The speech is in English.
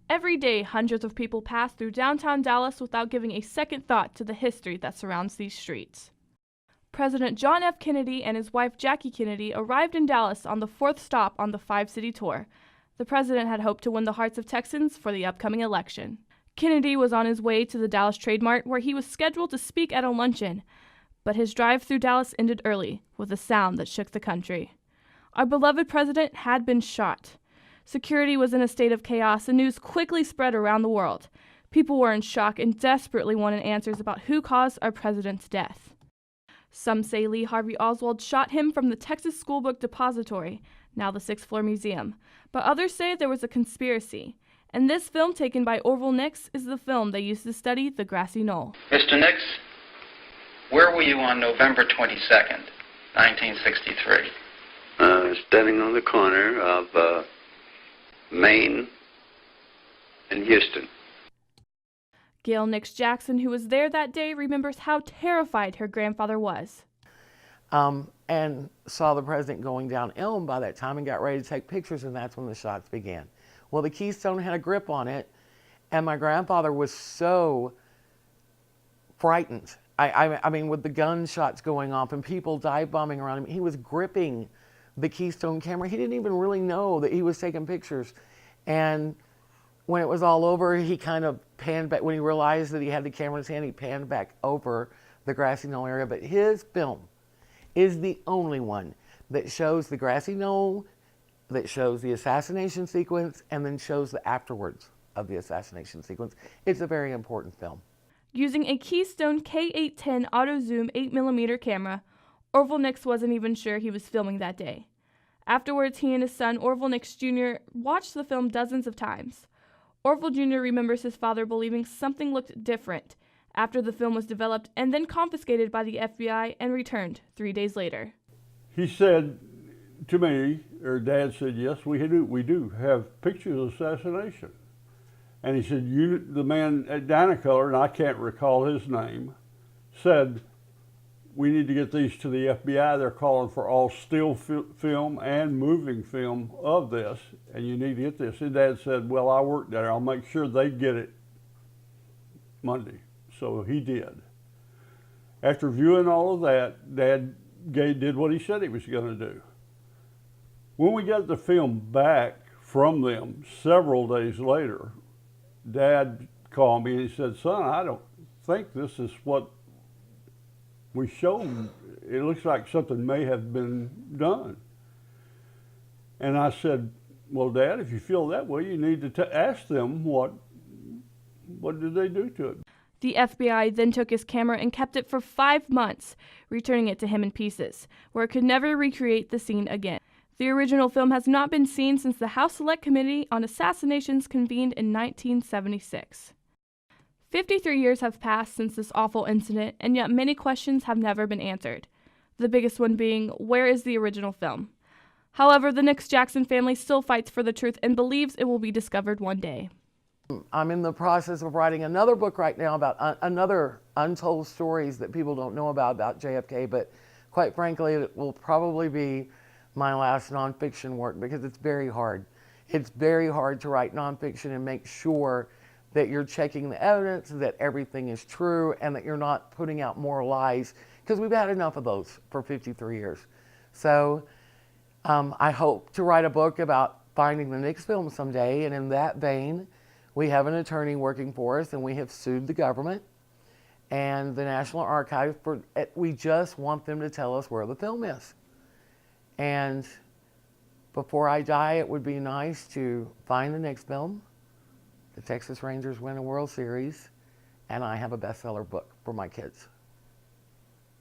Every day, hundreds of people pass through downtown Dallas without giving a second thought to the history that surrounds these streets. President John F. Kennedy and his wife Jackie Kennedy arrived in Dallas on the fourth stop on the five-city tour. The president had hoped to win the hearts of Texans for the upcoming election. Kennedy was on his way to the Dallas Trade Mart where he was scheduled to speak at a luncheon, but his drive through Dallas ended early with a sound that shook the country. Our beloved president had been shot. Security was in a state of chaos and news quickly spread around the world. People were in shock and desperately wanted answers about who caused our president's death. Some say Lee Harvey Oswald shot him from the Texas School Book Depository, now the sixth floor museum, but others say there was a conspiracy. And this film taken by Orville Nix is the film they used to study the grassy knoll. Mr. Nix, where were you on November 22nd, 1963? Standing on the corner of Maine and Houston. Gail Nix Jackson, who was there that day, remembers how terrified her grandfather was. And saw the president going down Elm by that time and got ready to take pictures, and that's when the shots began. Well, the Keystone had a grip on it, and my grandfather was so frightened. I mean, with the gunshots going off and people dive bombing around him, he was gripping the Keystone camera. He didn't even really know that he was taking pictures. And when it was all over, he kind of panned back. When he realized that he had the camera in his hand, he panned back over the grassy knoll area. But his film is the only one that shows the grassy knoll, that shows the assassination sequence, and then shows the afterwards of the assassination sequence. It's a very important film. Using a Keystone K810 auto zoom 8mm camera, Orville Nix wasn't even sure he was filming that day. Afterwards, he and his son, Orville Nix Jr., watched the film dozens of times. Orville Jr. remembers his father believing something looked different after the film was developed and then confiscated by the FBI and returned 3 days later. He said to me, or Dad said, yes, we do have pictures of assassination. And he said, the man at Dynacolor, and I can't recall his name, said, we need to get these to the FBI. They're calling for all still film and moving film of this, and you need to get this. And Dad said, well, I work there. I'll make sure they get it Monday. So he did. After viewing all of that, Dad did what he said he was going to do. When we got the film back from them several days later, Dad called me and he said, son, I don't think this is what we showed. It looks like something may have been done. And I said, well, Dad, if you feel that way, you need to ask them what did they do to it. The FBI then took his camera and kept it for 5 months, returning it to him in pieces, where it could never recreate the scene again. The original film has not been seen since the House Select Committee on Assassinations convened in 1976. 53 years have passed since this awful incident, and yet many questions have never been answered. The biggest one being, where is the original film? However, the Nix Jackson family still fights for the truth and believes it will be discovered one day. I'm in the process of writing another book right now about another untold stories that people don't know about JFK, but quite frankly, it will probably be my last nonfiction work because it's very hard. It's very hard to write nonfiction and make sure that you're checking the evidence, that everything is true, and that you're not putting out more lies, because we've had enough of those for 53 years. So I hope to write a book about finding the Nix film someday, and in that vein, we have an attorney working for us, and we have sued the government and the National Archives. We just want them to tell us where the film is. And before I die, it would be nice to find the Nix film, the Texas Rangers win a World Series, and I have a bestseller book for my kids.